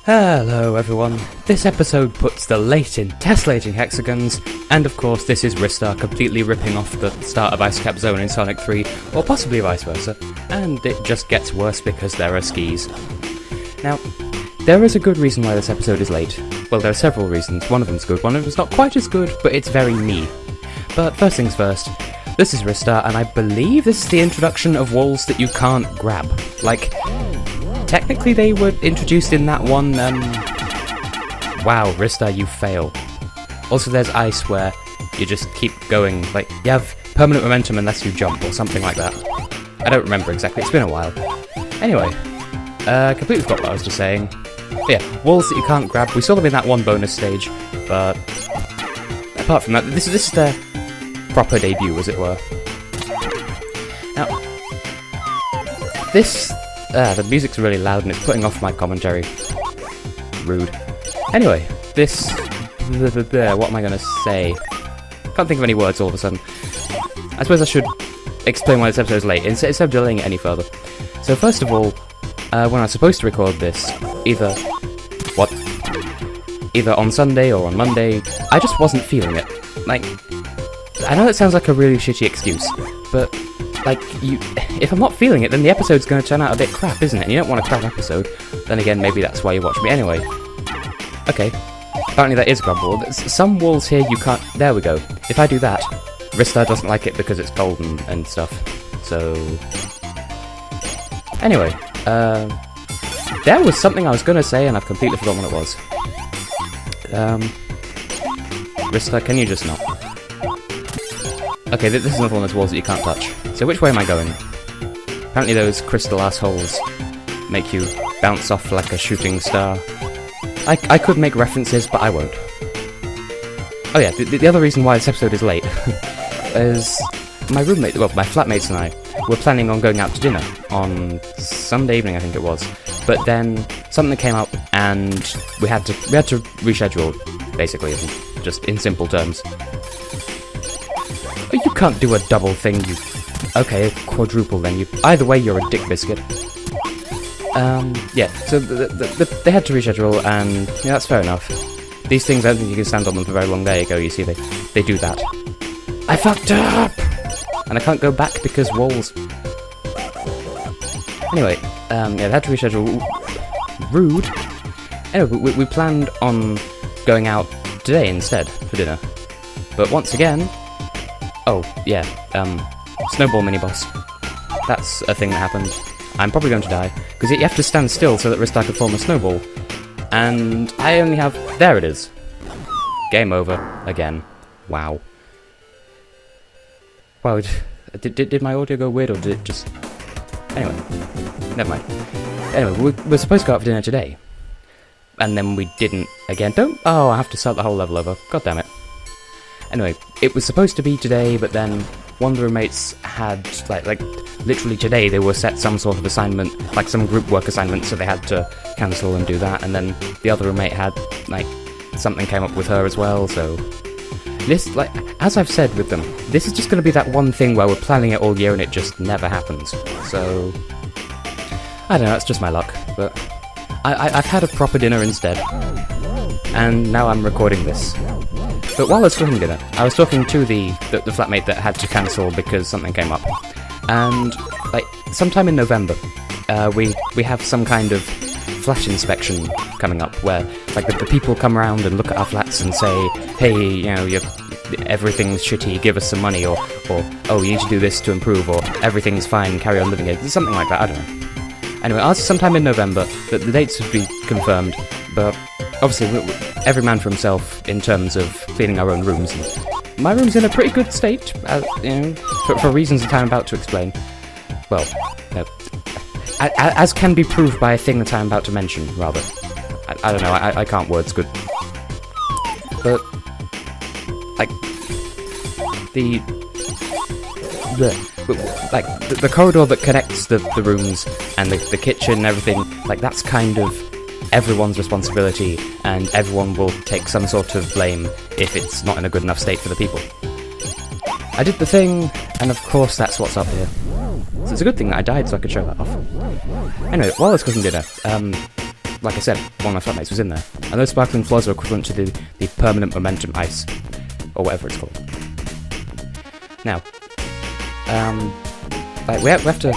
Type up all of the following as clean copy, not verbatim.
Hello everyone, this episode puts the late in Tessellating Hexagons, and of course this is Ristar completely ripping off the start of Ice Cap Zone in Sonic 3, or possibly vice versa, and it just gets worse because there are skis. Now, there is a good reason why this episode is late. Well, there are several reasons. One of them's good, one of them's not quite as good, but it's very me. But first things first, this is Ristar, and I believe this is the introduction of walls that you can't grab. Like, technically they were introduced in that one, wow, Ristar, you fail. Also there's ice where you just keep going, like, you have permanent momentum unless you jump or something like that. I don't remember exactly, it's been a while. Anyway, completely forgot what I was just saying. But yeah, walls that you can't grab, we saw them in that one bonus stage, but apart from that, this is their proper debut, as it were. Now, the music's really loud and it's putting off my commentary. Rude. Anyway, what am I gonna say? Can't think of any words all of a sudden. I suppose I should explain why this episode is late, instead of delaying it any further. So first of all, when I was supposed to record this, either on Sunday or on Monday, I just wasn't feeling it. Like, I know that sounds like a really shitty excuse, but like, if I'm not feeling it, then the episode's going to turn out a bit crap, isn't it? And you don't want a crap episode. Then again, maybe that's why you watch me. Anyway. Okay. Apparently that is grumble. There's some walls here you can't... There we go. If I do that, Ristar doesn't like it because it's cold and stuff. So... Anyway. There was something I was going to say and I've completely forgotten what it was. Ristar, can you just not? Okay, this is another one of those walls that you can't touch. So which way am I going? Apparently those crystal assholes make you bounce off like a shooting star. I could make references, but I won't. Oh yeah, the other reason why this episode is late is my roommate, well, my flatmates and I were planning on going out to dinner on Sunday evening, I think it was. But then something came up and we had to reschedule, basically, just in simple terms. You can't do a double thing, you... Okay, a quadruple then, Either way, you're a dick biscuit. Yeah, so they had to reschedule, and yeah, that's fair enough. These things, I don't think you can stand on them for very long. There you go, you see, they do that. I fucked up! And I can't go back because walls. Anyway, yeah, they had to reschedule. Rude. Anyway, we planned on going out today instead, for dinner. But once again... Oh, yeah, snowball mini-boss. That's a thing that happened. I'm probably going to die, because you have to stand still so that Ristar could form a snowball. And I only have... There it is. Game over. Again. Wow. Wow, did my audio go weird, or did it just... Anyway. Never mind. Anyway, we're supposed to go out for dinner today. And then we didn't again. Oh, I have to start the whole level over. God damn it. Anyway, it was supposed to be today, but then one of the roommates had, like literally today they were set some sort of assignment, like some group work assignment, so they had to cancel and do that, and then the other roommate had, like, something came up with her as well, so... This, like, as I've said with them, this is just going to be that one thing where we're planning it all year and it just never happens, so... I don't know, it's just my luck, but... I've had a proper dinner instead, and now I'm recording this. But while I was cooking dinner, I was talking to the flatmate that had to cancel because something came up. And, like, sometime in November, we have some kind of flash inspection coming up where, like, the people come around and look at our flats and say, hey, you know, everything's shitty, give us some money, or, oh, you need to do this to improve, or everything's fine, carry on living it, something like that, I don't know. Anyway, I'll sometime in November, the dates would be confirmed, but obviously every man for himself in terms of cleaning our own rooms. My room's in a pretty good state, you know, for reasons that I'm about to explain. Well, no, as can be proved by a thing that I'm about to mention, rather. I don't know, I can't words good. But, like, the corridor that connects the rooms and the kitchen and everything, like, that's kind of everyone's responsibility, and everyone will take some sort of blame if it's not in a good enough state for the people. I did the thing, and of course that's what's up here. So it's a good thing that I died so I could show that off. Anyway, while I was cooking dinner, like I said, one of my flatmates was in there. And those sparkling floors are equivalent to the permanent momentum ice, or whatever it's called. Now, like we have to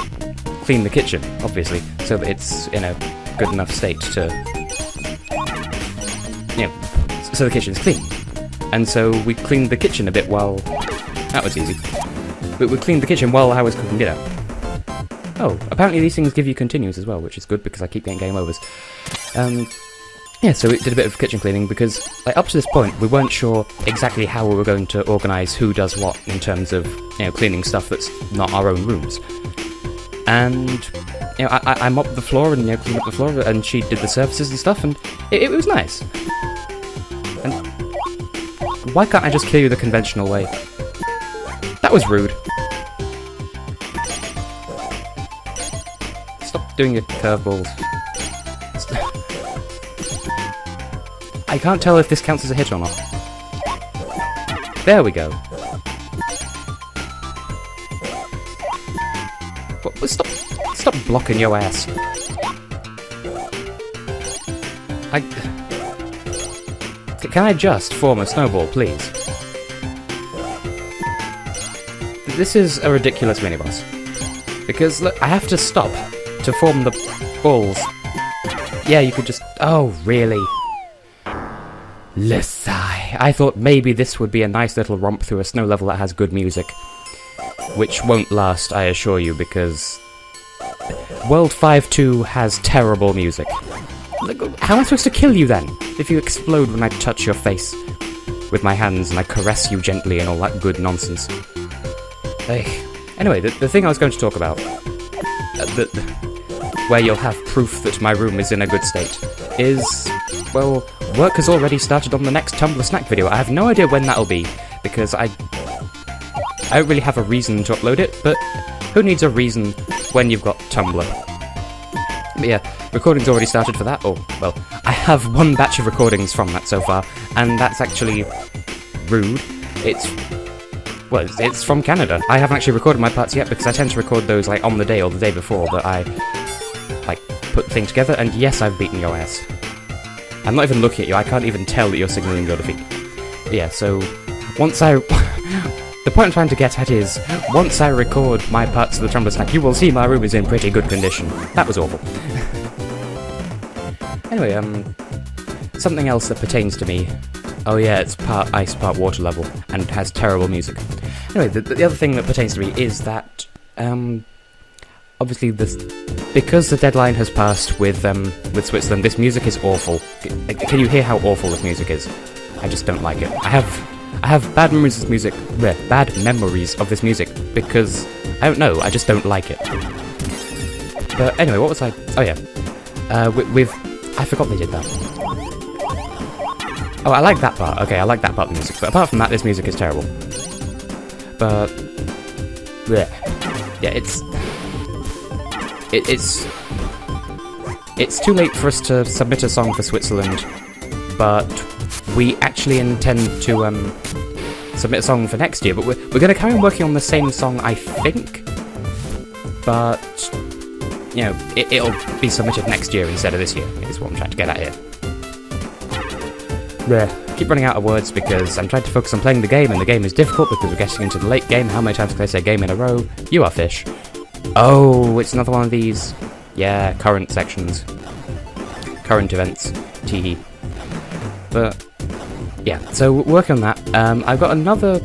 clean the kitchen, obviously, so that it's in a good enough state to, so the kitchen's clean. And so we cleaned the kitchen a bit while... That was easy. But we cleaned the kitchen while I was cooking dinner. Oh, apparently these things give you continues as well, which is good because I keep getting game overs. Yeah, so we did a bit of kitchen cleaning because, like, up to this point, we weren't sure exactly how we were going to organise who does what in terms of, cleaning stuff that's not our own rooms. And, I mopped the floor and, cleaned up the floor, and she did the surfaces and stuff, and it was nice. And why can't I just kill you the conventional way? That was rude. Stop doing your curveballs. I can't tell if this counts as a hit or not. There we go. Stop blocking your ass. Can I just form a snowball, please? This is a ridiculous mini-boss. Because, look, I have to stop to form the balls. Yeah, you could just... Oh, really? Lesai. I thought maybe this would be a nice little romp through a snow level that has good music. Which won't last, I assure you, because... World 5-2 has terrible music. How am I supposed to kill you then? If you explode when I touch your face with my hands and I caress you gently and all that good nonsense. Anyway, the thing I was going to talk about, where you'll have proof that my room is in a good state, is, well, work has already started on the next Tumblr snack video. I have no idea when that'll be, because I don't really have a reason to upload it, but who needs a reason when you've got Tumblr? But yeah, recording's already started for that, well, I have one batch of recordings from that so far, and that's actually rude. It's from Canada. I haven't actually recorded my parts yet because I tend to record those like on the day or the day before that I like put the thing together, and yes, I've beaten your ass. I'm not even looking at you, I can't even tell that you're signaling your defeat. But yeah, so once I... The point I'm trying to get at is, once I record my parts of the Tumblr snack, you will see my room is in pretty good condition. That was awful. Anyway, something else that pertains to me. Oh yeah, it's part ice, part water level, and has terrible music. Anyway, the other thing that pertains to me is that, obviously because the deadline has passed with Switzerland, this music is awful. Can you hear how awful this music is? I just don't like it. I have bad memories of this music, bad memories of this music, because, I don't know, I just don't like it. But anyway, what was I... Oh yeah, I forgot they did that. Oh, I like that part. Okay, I like that part of the music. But apart from that, this music is terrible. But... Yeah, it's too late for us to submit a song for Switzerland, but we actually intend to submit a song for next year, but we're going to carry on working on the same song, I think, but, it'll be submitted next year instead of this year, is what I'm trying to get at here. Keep running out of words because I'm trying to focus on playing the game, and the game is difficult because we're getting into the late game. How many times can I say game in a row? You are fish. Oh, it's another one of these. Yeah, current sections. Current events. Teehee. But, yeah, so working on that. I've got another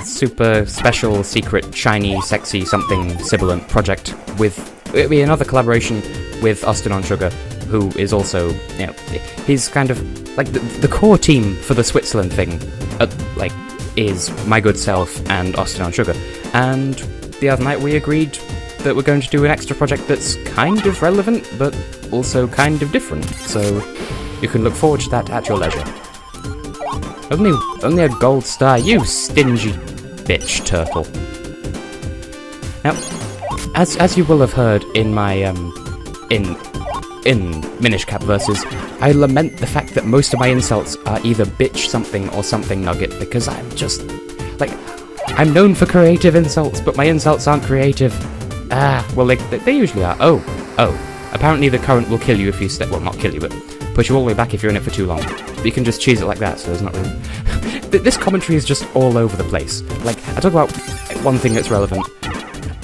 super special, secret, shiny, sexy, something sibilant project with... It'll be another collaboration with Austin on Sugar, who is also, he's kind of... Like, the core team for the Switzerland thing, is my good self and Austin on Sugar. And the other night we agreed that we're going to do an extra project that's kind of relevant, but also kind of different. So you can look forward to that at your leisure. Only a gold star, you stingy bitch turtle. Now, as you will have heard in my, in Minish Cap Versus, I lament the fact that most of my insults are either bitch something or something nugget, because I'm just, I'm known for creative insults, but my insults aren't creative. Well, they usually are. Oh, Apparently the current will kill you if you step... Well, not kill you, but push you all the way back if you're in it for too long. But you can just cheese it like that, so there's not really... This commentary is just all over the place. Like, I talk about one thing that's relevant,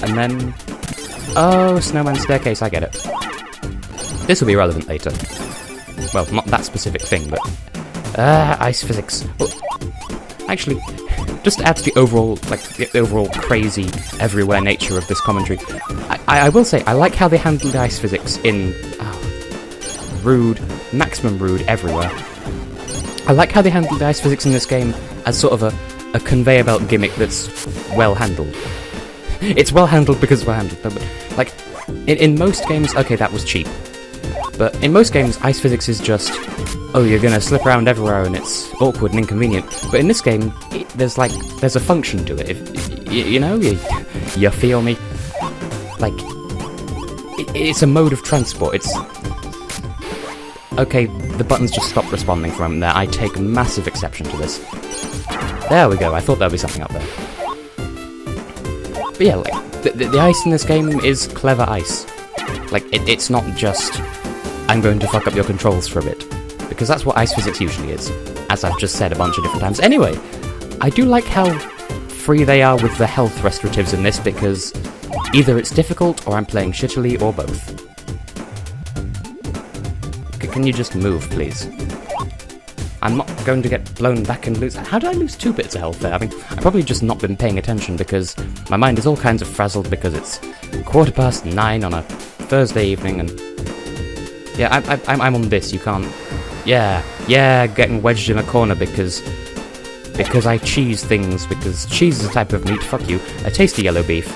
and then... Oh, Snowman Staircase, I get it. This will be relevant later. Well, not that specific thing, but... ice physics. Well, actually, just to add to the overall, like, the overall crazy, everywhere nature of this commentary, I will say, I like how they handle the ice physics in... rude, maximum rude, everywhere. I like how they handle the ice physics in this game as sort of a conveyor belt gimmick that's well handled. It's well handled because it's well handled, but like, in most games, okay, that was cheap. But in most games, ice physics is just, oh, you're gonna slip around everywhere and it's awkward and inconvenient. But in this game, there's a function to it. If, you know, you feel me? Like, it's a mode of transport. It's... Okay, the buttons just stopped responding for a moment there. I take massive exception to this. There we go, I thought there'd be something up there. But yeah, like, the ice in this game is clever ice. Like, it's not just, I'm going to fuck up your controls for a bit. Because that's what ice physics usually is, as I've just said a bunch of different times. Anyway, I do like how free they are with the health restoratives in this, because either it's difficult, or I'm playing shittily, or both. Can you just move, please? I'm not going to get blown back and lose... How did I lose 2 bits of health there? I mean, I've probably just not been paying attention because my mind is all kinds of frazzled because it's 9:15 on a Thursday evening and... Yeah, I'm on this, you can't... Yeah, getting wedged in a corner because I cheese things, because cheese is a type of meat, fuck you. A tasty yellow beef.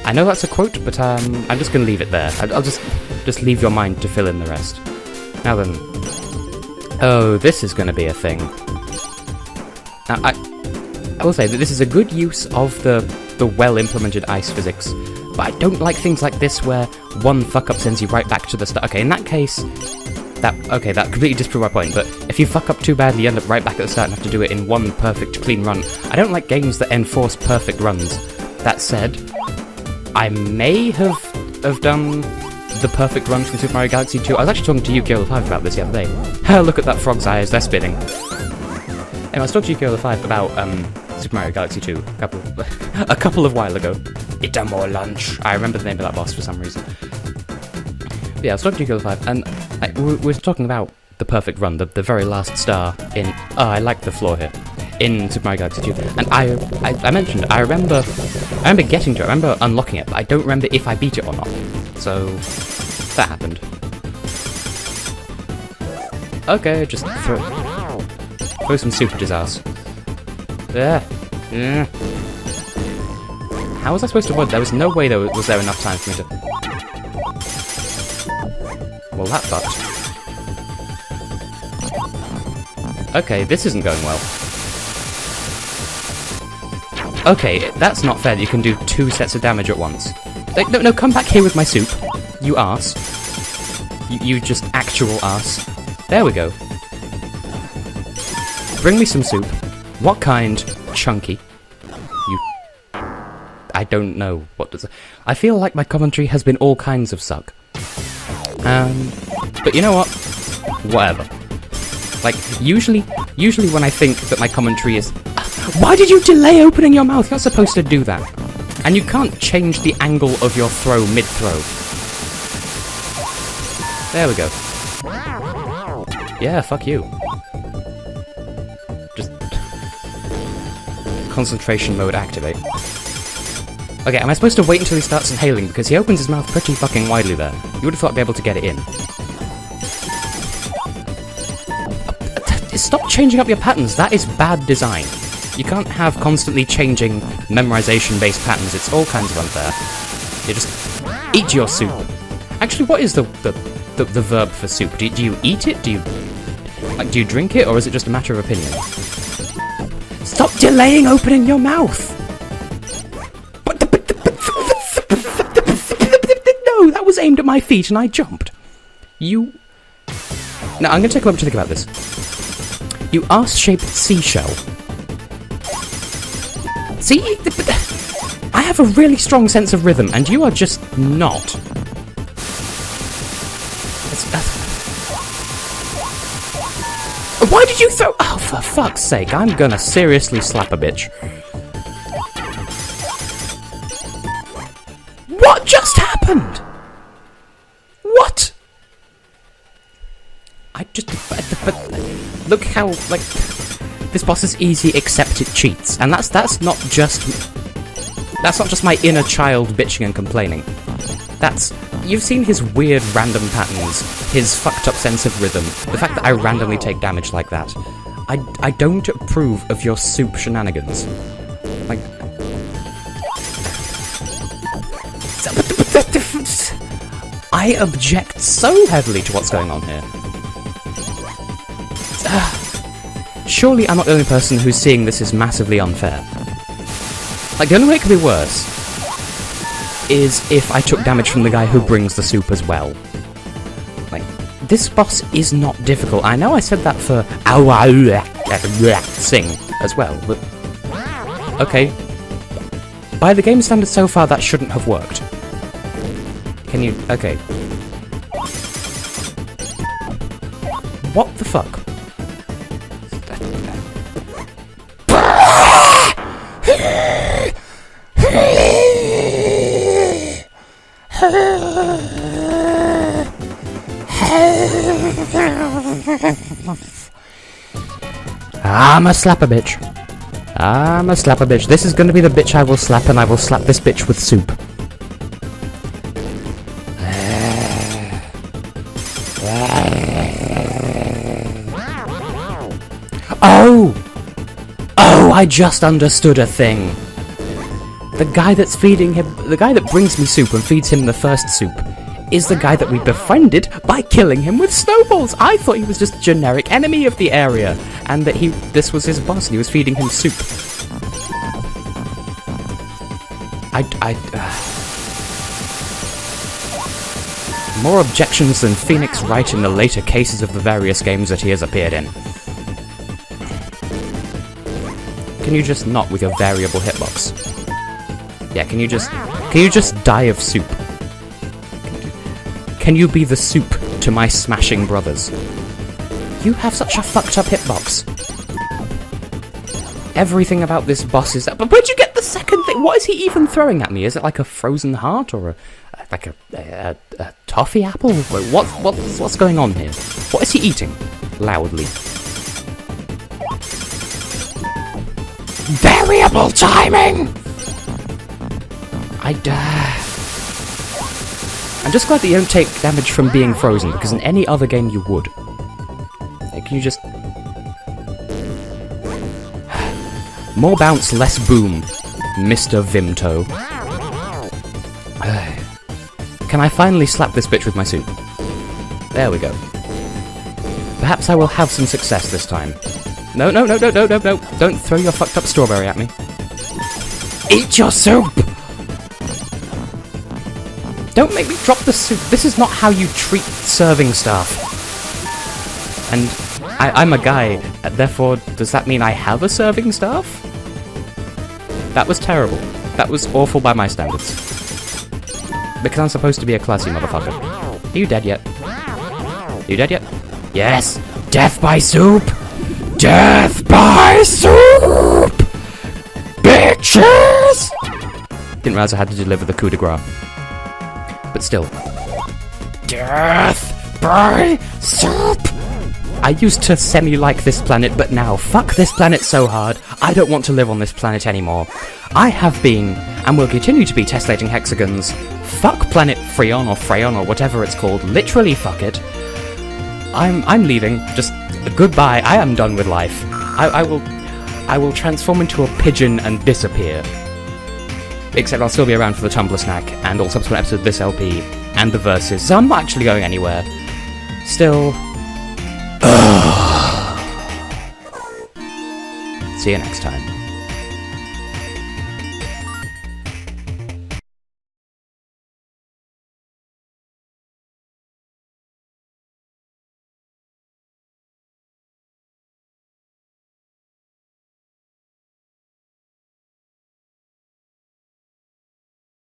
I know that's a quote, but I'm just gonna leave it there. I'll just leave your mind to fill in the rest. Now then... Oh, this is gonna be a thing. Now, I will say that this is a good use of the well-implemented ice physics, but I don't like things like this where one fuck-up sends you right back to the start. Okay, in that case, that completely disproved my point, but if you fuck up too badly, you end up right back at the start and have to do it in one perfect, clean run. I don't like games that enforce perfect runs. That said, I may have done the perfect run from Super Mario Galaxy 2. I was actually talking to Yukio5 about this the other day. Look at that frog's eyes, they're spinning. Anyway, I was talking to Yukio5 about Super Mario Galaxy 2 a couple of while ago. Eat more lunch. I remember the name of that boss for some reason. But yeah, I was talking to Yukio5, and we were talking about the perfect run, the very last star in... Oh, I like the floor here. In Super Mario Galaxy 2, and I mentioned, I remember getting to it, I remember unlocking it, but I don't remember if I beat it or not. So, that happened. Okay, just throw some soup at his ass. How was I supposed to avoid? There was no way there was enough time for me to... Well, that fucked. Okay, this isn't going well. Okay, that's not fair that you can do 2 sets of damage at once. No, come back here with my soup. You arse. You just actual arse. There we go. Bring me some soup. What kind? Chunky. You... I don't know what does... I feel like my commentary has been all kinds of suck. But you know what? Whatever. Like, usually when I think that my commentary is... Why did you delay opening your mouth? You're not supposed to do that. And you can't change the angle of your throw mid-throw. There we go. Yeah, fuck you. Just... Concentration mode activate. Okay, am I supposed to wait until he starts inhaling? Because he opens his mouth pretty fucking widely there. You would have thought I'd be able to get it in. Stop changing up your patterns, that is bad design. You can't have constantly changing memorization-based patterns, it's all kinds of unfair. You just eat your soup. Actually, what is the verb for soup? Do you eat it? Do you drink it, or is it just a matter of opinion? Stop delaying opening your mouth! No, that was aimed at my feet and I jumped. You... Now, I'm going to take a moment to think about this. You arse-shaped seashell. See? I have a really strong sense of rhythm, and you are just not. Why did you throw? Oh, for fuck's sake! I'm gonna seriously slap a bitch. What just happened? What? I just... Look how, like... This boss is easy except it cheats. And that's not just... That's not just my inner child bitching and complaining. That's... You've seen his weird random patterns, his fucked up sense of rhythm, the fact that I randomly take damage like that. I don't approve of your soup shenanigans. Like... I object so heavily to what's going on here. Surely I'm not the only person who's seeing this as massively unfair. Like, the only way it could be worse is if I took damage from the guy who brings the soup as well. Like, this boss is not difficult. I know I said that for sing as well, but... Okay. By the game standards so far, that shouldn't have worked. Can you... Okay. What the fuck? I'm a slap a bitch. I'm a slap a bitch. This is gonna be the bitch I will slap, and I will slap this bitch with soup. Oh! Oh, I just understood a thing. The guy that's feeding him, the guy that brings me soup and feeds him the first soup, is the guy that we befriended by killing him with snowballs. I thought he was just a generic enemy of the area, and that this was his boss and he was feeding him soup. More objections than Phoenix Wright in the later cases of the various games that he has appeared in. Can you just not with your variable hitbox? Yeah, can you just die of soup? Can you be the soup to my smashing brothers? You have such a fucked up hitbox. Everything about this boss is that. But where'd you get the second thing? What is he even throwing at me? Is it like a frozen heart or a toffee apple? What's going on here? What is he eating? Loudly. Variable timing! I'm just glad that you don't take damage from being frozen, because in any other game you would. Like, can you just... More bounce, less boom, Mr. Vimto. Can I finally slap this bitch with my soup? There we go. Perhaps I will have some success this time. No. Don't throw your fucked up strawberry at me. Eat your soup! Don't make me drop the soup. This is not how you treat serving staff. And I'm a guy, therefore, does that mean I have a serving staff? That was terrible. That was awful by my standards. Because I'm supposed to be a classy motherfucker. Are you dead yet? Are you dead yet? Yes! Death by soup! Death by soup! Bitches! Didn't realize I had to deliver the coup de grace. But still. Death by soup! I used to semi-like this planet, but now, fuck this planet so hard, I don't want to live on this planet anymore. I have been, and will continue to be, tessellating hexagons. Fuck Planet Freon or whatever it's called. Literally fuck it. I'm leaving. Just goodbye. I am done with life. I will transform into a pigeon and disappear. Except I'll still be around for the Tumblr snack, and all subsequent episodes of this LP, and the verses, so I'm not actually going anywhere. Still... See you next time.